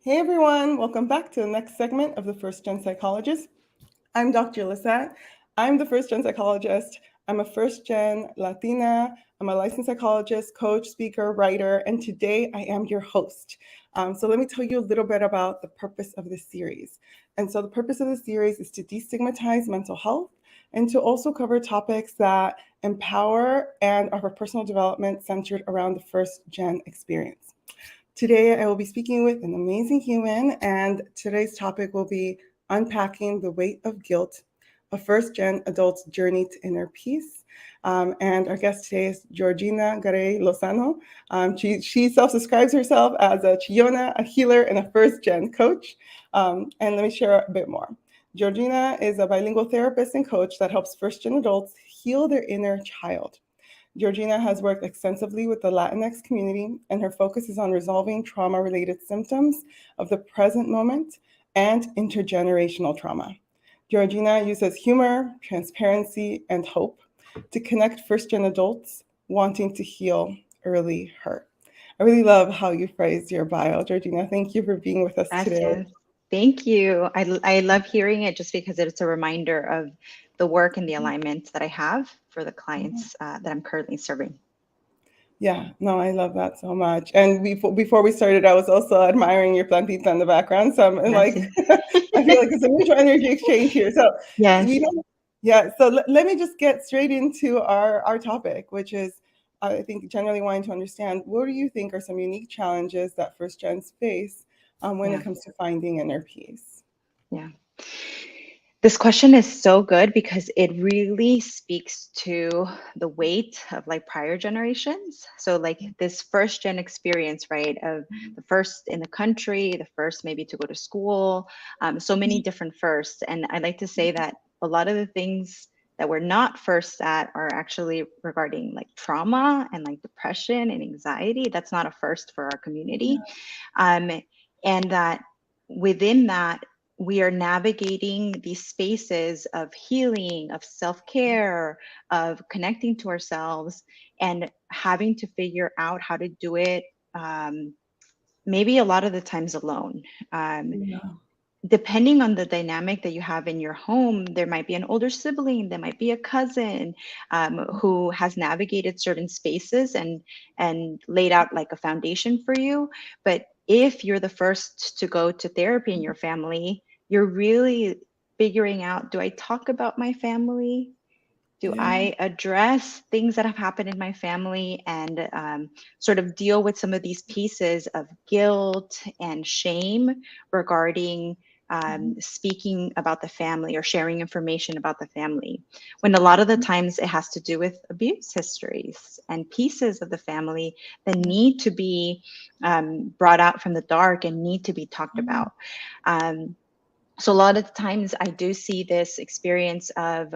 Hey everyone, welcome back to the next segment of the First Gen Psychologist. I'm Dr. Lisette. I'm the First Gen Psychologist. I'm a First Gen Latina. I'm a licensed psychologist, coach, speaker, writer, and today I am your host. So let me tell you a little bit about the purpose of this series. And so the purpose of the series is to destigmatize mental health and to also cover topics that empower and offer personal development centered around the First Gen experience. Today, I will be speaking with an amazing human, and today's topic will be unpacking the weight of guilt, a first gen adult's journey to inner peace. And our guest today is Georgina Garay Lozano. She self describes herself as a Chillona, a healer, and a first gen coach. And let me share a bit more. Georgina is a bilingual therapist and coach that helps first gen adults heal their inner child. Georgina has worked extensively with the Latinx community, and her focus is on resolving trauma-related symptoms of the present moment and intergenerational trauma. Georgina uses humor, transparency, and hope to connect first-gen adults wanting to heal early hurt. I really love how you phrased your bio, Georgina. Thank you for being with us today. Gracias. Thank you. I love hearing it just because it's a reminder of the work and the alignment that I have for the clients that I'm currently serving. Yeah, no, I love that so much. And before we started, I was also admiring your plantita in the background. So I'm like, Gracias. I feel like it's a mutual energy exchange here. So we Yes. don't, yeah. So let me just get straight into our topic, which is, I think, generally wanting to understand what do you think are some unique challenges that first gens face when it Yeah. comes to finding inner peace? Yeah. This question is so good because it really speaks to the weight of like prior generations. So like this first gen experience, right? Of the first in the country, the first maybe to go to school, so many different firsts. And I like to say that a lot of the things that we're not first at are actually regarding like trauma and like depression and anxiety. That's not a first for our community. Um, and that within that, we are navigating these spaces of healing, of self care, of connecting to ourselves, and having to figure out how to do it. Maybe a lot of the times alone. Yeah. Depending on the dynamic that you have in your home, there might be an older sibling, there might be a cousin who has navigated certain spaces and laid out like a foundation for you. But if you're the first to go to therapy in your family, you're really figuring out, do I talk about my family? Do Yeah. I address things that have happened in my family and sort of deal with some of these pieces of guilt and shame regarding speaking about the family or sharing information about the family? When a lot of the times it has to do with abuse histories and pieces of the family that need to be brought out from the dark and need to be talked about. Um, so a lot of the times I do see this experience of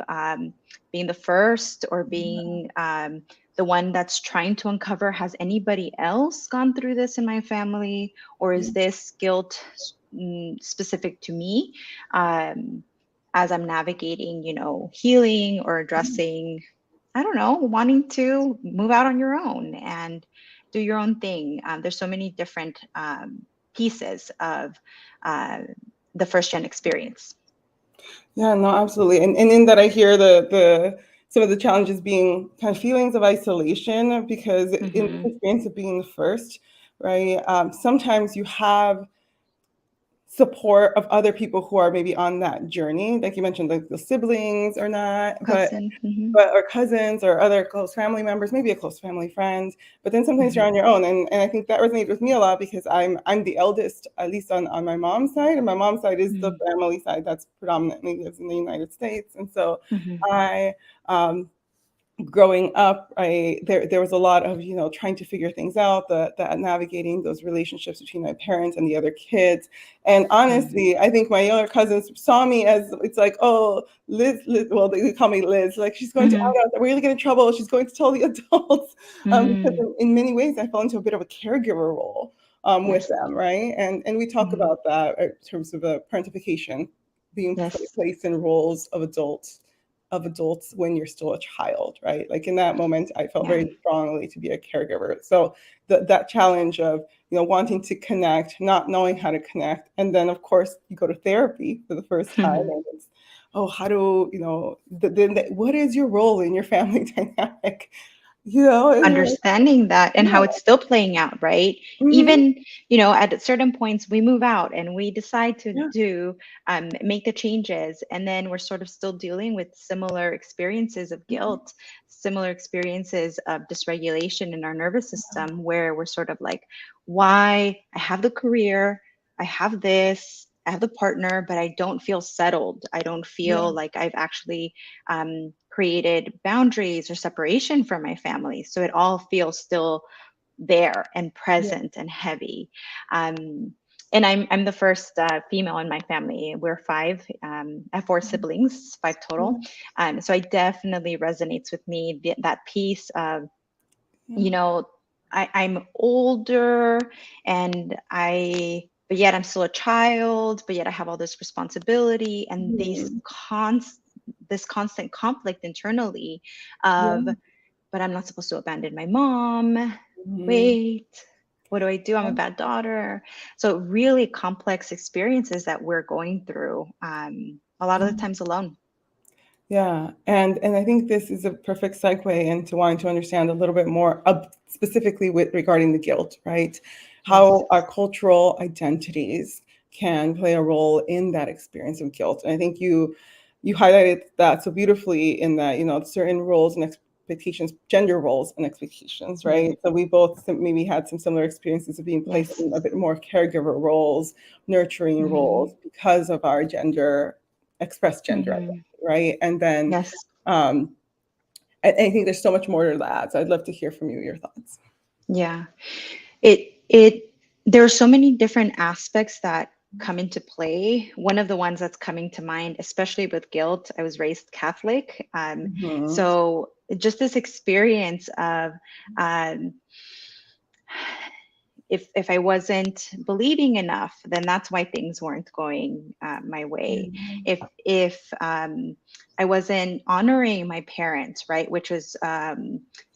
being the first or being the one that's trying to uncover, has anybody else gone through this in my family, or is this guilt specific to me, as I'm navigating, healing or addressing, I don't know, wanting to move out on your own and do your own thing. There's so many different pieces of uh, the first gen experience. Yeah, no, absolutely. And in that I hear the some of the challenges being kind of feelings of isolation because in the Mm-hmm. experience of being the first, right? Sometimes you have support of other people who are maybe on that journey, like you mentioned, like the siblings or not, Cousin. Mm-hmm. but or cousins or other close family members, maybe a close family friend. But then sometimes you're Mm-hmm. on your own, and I think that resonates with me a lot because I'm the eldest, at least on my mom's side, and my mom's side is the family side that's predominantly lives in the United States, and so Mm-hmm. I. Growing up, there was a lot of trying to figure things out, the navigating those relationships between my parents and the other kids. And Mm-hmm. honestly, I think my younger cousins saw me as it's like, oh, Liz, well, they call me Liz, like she's going to Mm-hmm. out, we're really get in trouble, she's going to tell the adults, because Mm-hmm. in many ways I fell into a bit of a caregiver role with Yes. them, right? And we talk Mm-hmm. about that in terms of parentification, being Yes. placed in roles of adults of adults when you're still a child, right? Like in that moment, I felt Yeah. very strongly to be a caregiver. So that challenge of, wanting to connect, not knowing how to connect. And then of course you go to therapy for the first time, and it's, oh, how do, what is your role in your family dynamic? And you're like, Understanding that and how yeah. it's still playing out, right? Hmm. Even, at certain points we move out and we decide to Yeah. make the changes, and then we're sort of still dealing with similar experiences of guilt, similar experiences of dysregulation in our nervous system, where we're sort of like, why I have the career, I have this, I have the partner, but I don't feel settled. I don't Yeah. feel like I've actually created boundaries or separation from my family. So it all feels still there and Yeah. present and heavy. Um, and I'm the first female in my family. We're five. I have four siblings, five total. So I definitely resonates with me that piece of, Yeah. you know, I'm older and but yet I'm still a child, but yet I have all this responsibility and Mhm. this constant conflict internally Yeah. of, but I'm not supposed to abandon my mom. Mhm. Wait, what do I do? I'm a bad daughter. So really complex experiences that we're going through, a lot of the times alone. Yeah, and I think this is a perfect segue into wanting to understand a little bit more specifically with regarding the guilt, right? Yes. How our cultural identities can play a role in that experience of guilt. And I think you highlighted that so beautifully in that, certain roles and expectations, gender roles and expectations, Mm. right? So we both maybe had some similar experiences of being placed Yes. in a bit more caregiver roles, nurturing Hmm. roles because of our expressed gender identity, Hmm. right? And then Yes. um, I think there's so much more to that. So I'd love to hear from you, your thoughts. Yeah. It there are so many different aspects that come into play. One of the ones that's coming to mind, especially with guilt, I was raised Catholic. Mhm. So just this experience of um, if I wasn't believing enough, then that's why things weren't going my way. If I wasn't honoring my parents, right, which was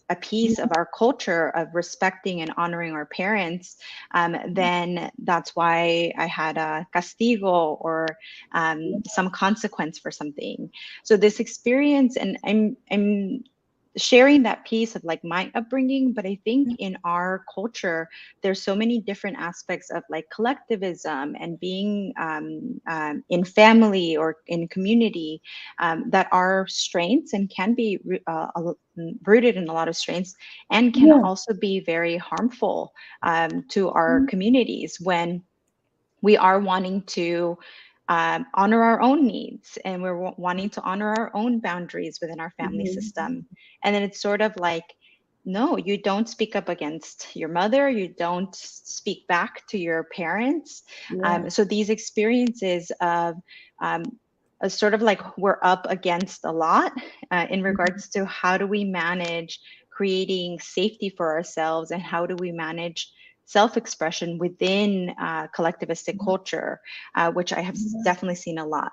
a piece of our culture of respecting and honoring our parents, then that's why I had a castigo or some consequence for something. So this experience, and I'm sharing that piece of like my upbringing, but I think in our culture there's so many different aspects of like collectivism and being in family or in community that are strengths and can be rooted in a lot of strengths, and can Yeah. also be very harmful to our communities when we are wanting to honor our own needs, and we're wanting to honor our own boundaries within our family Mhm. system. And then it's sort of like, no, you don't speak up against your mother, you don't speak back to your parents. Yeah. So these experiences of um, sort of like we're up against a lot in Mhm. regards to how do we manage creating safety for ourselves, and how do we manage self-expression within collectivistic culture, which I have definitely seen a lot.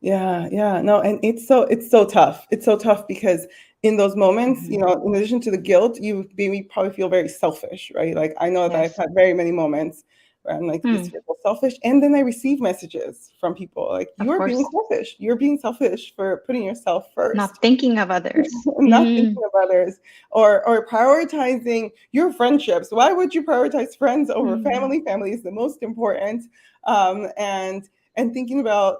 Yeah, yeah, no, and it's so tough. It's so tough because in those moments, Hmm. in addition to the guilt, you maybe probably feel very selfish, right? Like I know that I've Yes. had very many moments where I'm like this Hmm. fearful selfish, and then I receive messages from people like Of you're being course. selfish. You're being selfish for putting yourself first. Not thinking of others. Not Mm. thinking of others, or prioritizing your friendships. Why would you prioritize friends over Mm. family? Family is the most important. And thinking about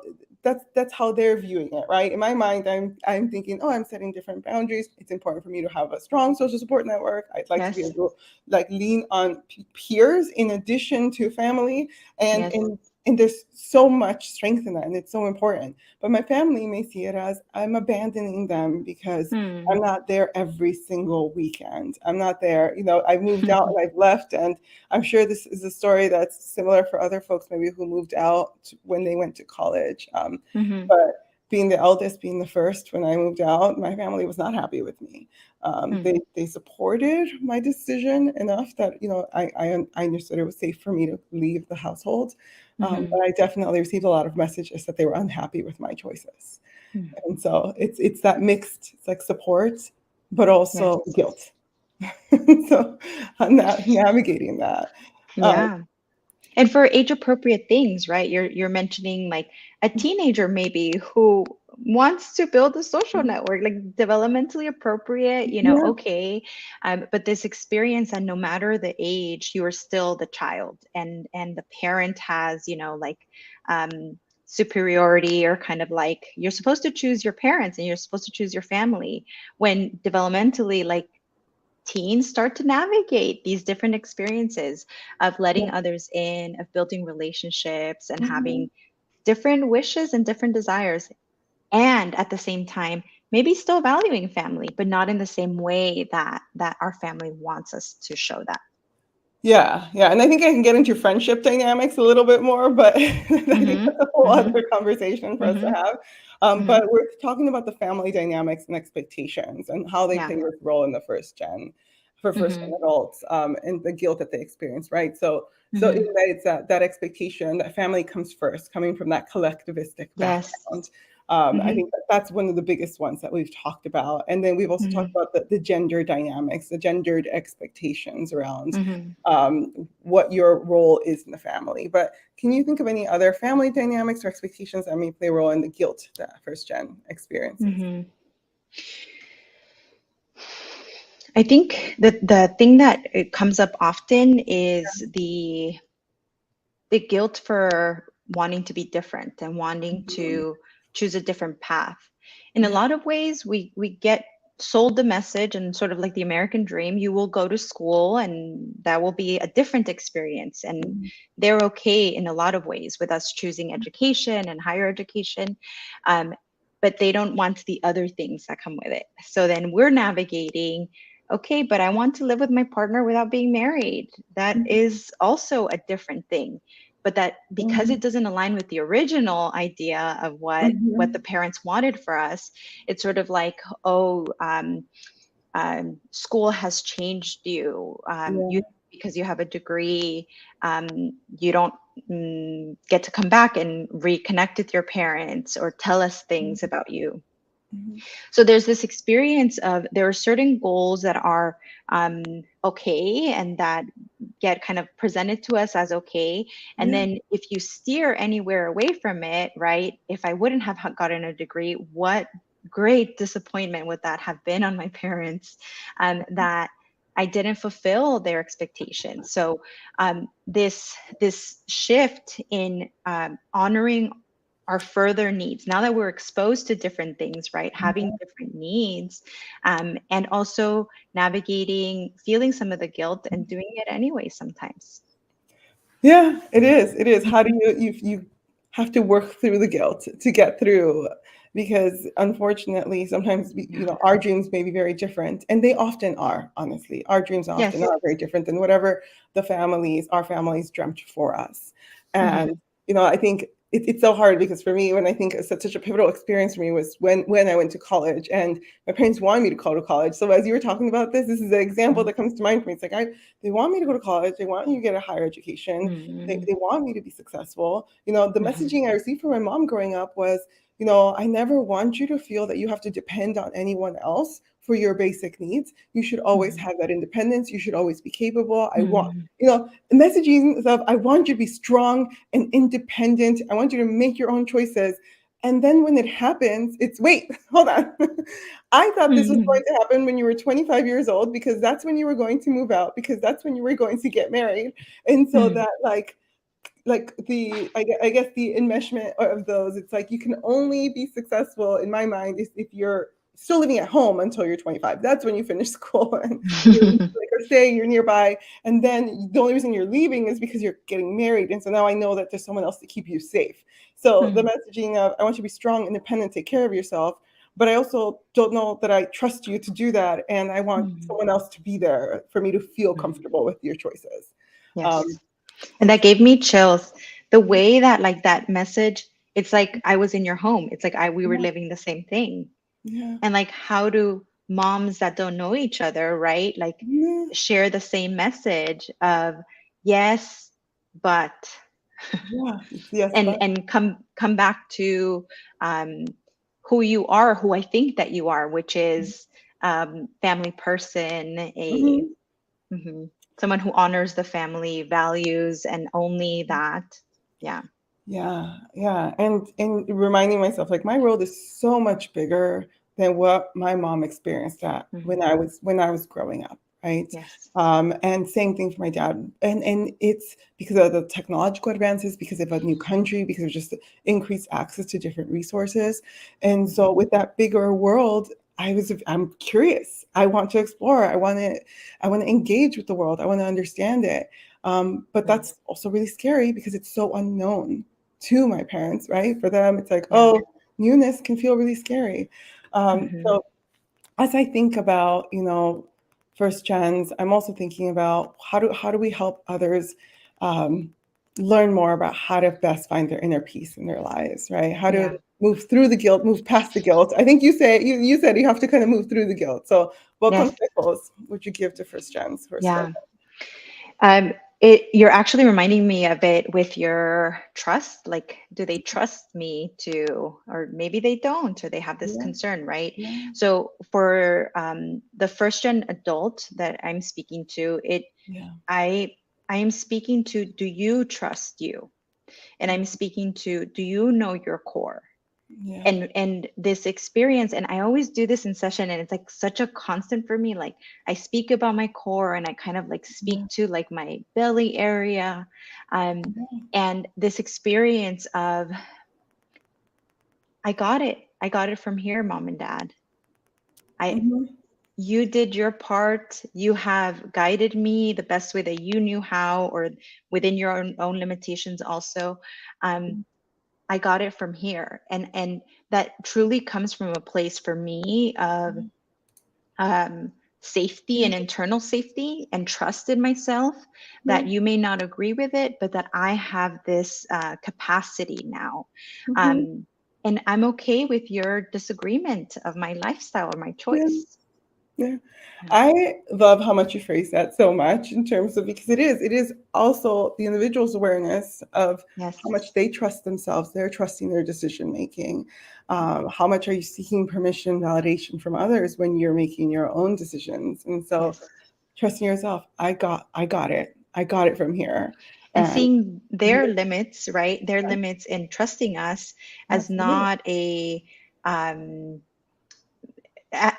that's how they're viewing it, right? In my mind, I'm thinking, oh, I'm setting different boundaries. It's important for me to have a strong social support network. I'd like to be Yes. able to like lean on peers in addition to family, and Yes. and and there's so much strength in that, and it's so important. But my family may see it as I'm abandoning them because Hmm. I'm not there every single weekend. I'm not there. I've moved out and I've left. And I'm sure this is a story that's similar for other folks, maybe who moved out when they went to college. Hmm. But being the eldest, being the first, when I moved out, my family was not happy with me. Hmm. They supported my decision enough that I understood it was safe for me to leave the household. Hmm. But I definitely received a lot of messages that they were unhappy with my choices. Mm. And so it's that mixed, it's like support, but also Yes. guilt. So I'm not navigating that. Um, Yeah. And for age appropriate things, right? You're mentioning like a teenager maybe who wants to build a social network, like developmentally appropriate, yeah, okay. But this experience, and no matter the age, you are still the child, and the parent has, like superiority, or kind of like you're supposed to choose your parents and you're supposed to choose your family, when developmentally, like, teens start to navigate these different experiences of letting yeah. others in, of building relationships, and Mhm. having different wishes and different desires. And at the same time, maybe still valuing family, but not in the same way that our family wants us to show that. Yeah, yeah, and I think I can get into friendship dynamics a little bit more, but I think Mm-hmm. that's a whole Mm-hmm. other conversation for us to Mm-hmm. have. Mm-hmm. But we're talking about the family dynamics and expectations and how they Yeah. play this role in the first Mm-hmm. gen adults, and the guilt that they experience, right? So in Mm-hmm. that it's that expectation that family comes first, coming from that collectivistic Yes. background. I Mm-hmm. think that's one of the biggest ones that we've talked about, and then we've also Mm-hmm. talked about the gender dynamics, the gendered expectations around Mm-hmm. what your role is in the family. But can you think of any other family dynamics or expectations that may play a role in the guilt that first gen experiences? Mm-hmm. I think that the thing that it comes up often is the guilt for wanting to be different and wanting Mhm. to choose a different path. In a Yeah. lot of ways, we get sold the message, and sort of like the American dream, you will go to school and that will be a different experience. And Mhm. they're okay in a lot of ways with us choosing education and higher education. Um, but they don't want the other things that come with it. So then we're navigating, okay, but I want to live with my partner without being married. That is also a different thing, but that because Mhm. it doesn't align with the original idea of what the Mhm. parents wanted for us, it's sort of like, oh, school has changed you, you, Yeah. because you have a degree, um, you don't get to come back and reconnect with your parents or tell us things about you. Mhm. So there's this experience of, there are certain goals that are okay, and that get kind of presented to us as okay. And Yeah. then if you steer anywhere away from it, right? If I wouldn't have gotten a degree, what great disappointment would that have been on my parents, that I didn't fulfill their expectations. So this shift in honoring our further needs, now that we're exposed to different things, right? Having different needs, and also navigating, feeling some of the guilt and doing it anyway sometimes. Yeah, it is. It is. How do Mhm. you have to work through the guilt to get through, because unfortunately sometimes Yeah. our dreams may be very different, and they often are, honestly. Our dreams often Yes. are very different than whatever our families dreamt for us. Hmm. And I think it's so hard, because for me, when I think it's such a pivotal experience for me was when I went to college, and my parents wanted me to go to college. So as you were talking about this is an example that comes to mind for me. It's like they want me to go to college. They want me to get a higher education. Hmm. They want me to be successful. The Hmm. messaging I received from my mom growing up was, I never want you to feel that you have to depend on anyone else for your basic needs. You should always Hmm. have that independence. You should always be capable. Hmm. The messaging of, I want you to be strong and independent. I want you to make your own choices. And then when it happens, it's, wait, hold on. I thought this was Hmm. going to happen when you were 25 years old, because that's when you were going to move out, because that's when you were going to get married. And so Hmm. that, like I guess the enmeshment of those, it's like you can only be successful in my mind is if you're still living at home until you're 25. That's when you finish school, and you're like, or say you're nearby, and then the only reason you're leaving is because you're getting married. And so now I know that there's someone else to keep you safe. So the Hmm. messaging of, I want you to be strong, independent, take care of yourself, but I also don't know that I trust you to do that, and I want Hmm. someone else to be there for me to feel Hmm. comfortable with your choices. Yes. um, And that gave me chills. The way that, like, that message, it's like I was in your home. It's like we were yeah, living the same thing. yeah. And like, how do moms that don't know each other, right? Like, Yeah, share the same message of yes, but, yeah, it's yes, and but come back to um who you are, who I think that you are, which is family person, a Mhm. mhm, someone who honors the family values and only that. Yeah. Yeah, yeah. And reminding myself like my world is so much bigger than what my mom experienced at Hmm. when I was growing up, right? Yes. And same thing for my dad. And it's because of the technological advances, because of a new country, because of just increased access to different resources. And so Hmm. with that bigger world, I'm curious. I want to explore. I want to engage with the world. I want to understand it. But Mm. that's also really scary because it's so unknown to my parents, right? For them, it's like, Yeah. oh, newness can feel really scary. Hmm. So as I think about, first gens, I'm also thinking about how do we help others um, learn more about how to best find their inner peace in their lives, right? How to Yeah. move through the guilt, move past the guilt. I think you said you have to kind of move through the guilt. So what Yes. consejos would you give to first gens who are Yeah. struggling? Um, you're actually reminding me of it with your trust. Like, do they trust me to, or maybe they don't, or they have this Yeah, concern, right? yeah, So for the first gen adult that I'm speaking to, yeah, I I am speaking to, do you trust you? And I'm speaking to, do you know your core? yeah, And this experience, and I always do this in session, and it's like such a constant for me. Like, I speak about my core, and I kind of like yeah, speak to like my belly area, yeah. and this experience of, I got it from here, mom and dad. I Mhm, You did your part. You have guided me the best way that you knew how, or within your own limitations also. um, I got it from here. And that truly comes from a place for me of um, safety yeah, and internal safety and trust in myself, yeah, that you may not agree with it, but that I have this capacity now. mhm. Um, and I'm okay with your disagreement of my lifestyle or my Yeah, choice. yeah. Yeah. I love how much you phrase that so much in terms of because it is also the individual's awareness of how Yes. much they trust themselves, they're trusting their decision making. How much are you seeking permission, validation from others when you're making your own decisions? And so Yes. trusting yourself, I got it. I got it from here. And And seeing yeah, their limits, right? Their limits in trusting us as absolutely. not um,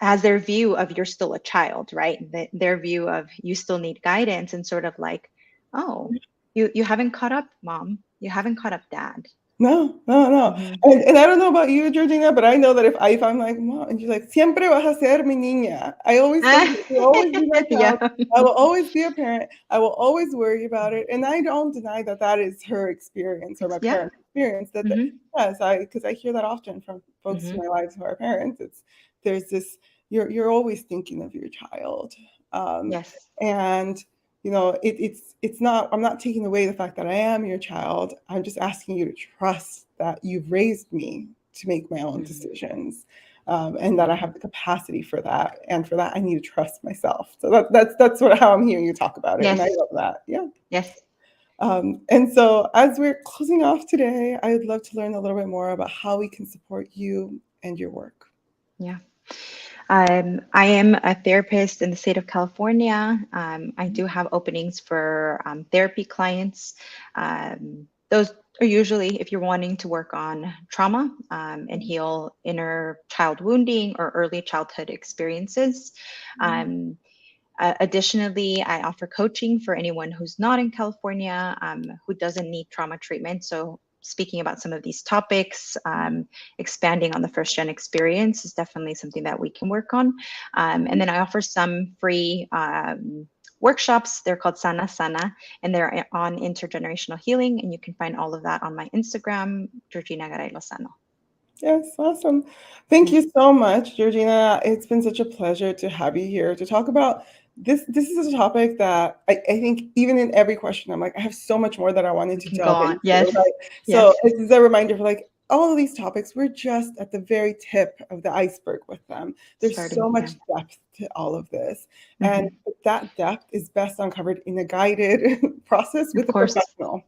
as their view of, you're still a child, right? Their view of, you still need guidance, and sort of like, oh, you haven't caught up, mom. You haven't caught up, dad. No, no, no. Hmm. And I don't know about you, Georgina, but I know that if I'm like, Mom, and she's like, siempre vas a ser mi niña. I always say, you'll always be my child. Yeah. I will always be a parent. I will always worry about it. And I don't deny that that is her experience or my Yeah. parents' experience. Hmm. Yes, because I hear that often from folks in Hmm. my lives who are parents. There's this, you're always thinking of your child. Um, Yes. and it's not, I'm not taking away the fact that I am your child. I'm just asking you to trust that you've raised me to make my own Hmm. decisions, and that I Hmm. have the capacity for that. And for that, I need to trust myself. So that's how I'm hearing you talk about it, and I Yes. love that. Yeah. Yes. And so as we're closing off today, I would love to learn a little bit more about how we can support you and your work. Yeah. I am a therapist in the state of California. I do have openings for therapy clients. Those are usually if you're wanting to work on trauma and heal inner child wounding or early childhood experiences. Um, Additionally, I offer coaching for anyone who's not in California, who doesn't need trauma treatment. So, speaking about some of these topics, expanding on the first gen experience is definitely something that we can work on. And then I offer some free workshops. They're called Sana Sana, and they're on intergenerational healing. And you can find all of that on my Instagram, Georgina Garay Lozano. Yes, awesome. Thank Yes. you so much, Georgina. It's been such a pleasure to have you here to talk about this. This is a topic that I think even in every question, I'm like, I have so much more that I wanted We to can go delve on. into, Yes. right? So Yes. this is a reminder for like all of these topics, we're just at the very tip of the iceberg with them. There's Starting. so Yeah. much depth to all of this. And Hmm. that depth is best uncovered in a guided process Of with a course. professional,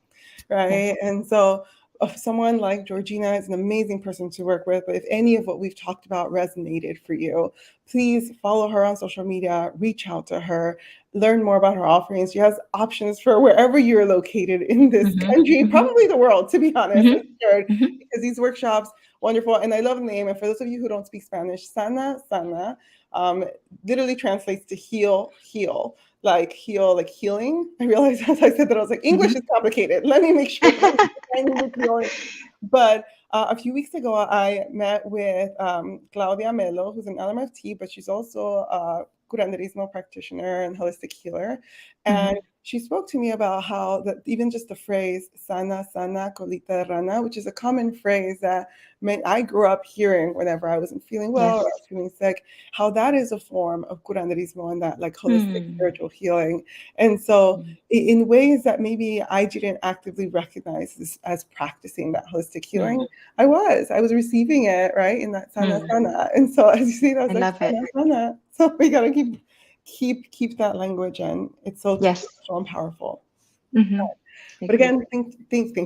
Yes. right? And so of someone like Georgina is an amazing person to work with. But if any of what we've talked about resonated for you, please follow her on social media, reach out to her, learn more about her offerings. She has options for wherever you're located in this country, probably the world, to be honest, I'm sure, because these workshops, wonderful. And I love the name. And for those of you who don't speak Spanish, Sana, Sana, literally translates to heal, heal. Like heal, like healing. I realized as I said that, I was like, English is complicated. Let me make sure that I'm healing. But a few weeks ago, I met with Claudia Melo, who's an LMFT, but she's also a curanderismo practitioner and holistic healer. And she spoke to me about how that even just the phrase sana, sana, colita de rana, which is a common phrase that I grew up hearing whenever I wasn't feeling well or I was feeling sick, how that is a form of curanderismo and that like holistic spiritual healing. And so in ways that maybe I didn't actively recognize this as practicing that holistic healing, I was receiving it, right, in that sana, sana. And so as you see, I was like, sana, sana. So we gotta keep that language in. It's so so and powerful. But again, thank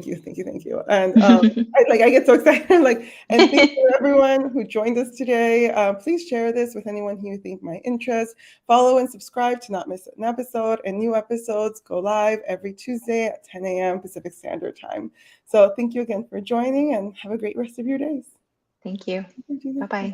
you. And I get so excited. Like, and thank you to everyone who joined us today. Please share this with anyone who you think might interest. Follow and subscribe to not miss an episode. And new episodes go live every Tuesday at 10 a.m. Pacific Standard Time. So thank you again for joining, and have a great rest of your days. Thank you. Bye-bye.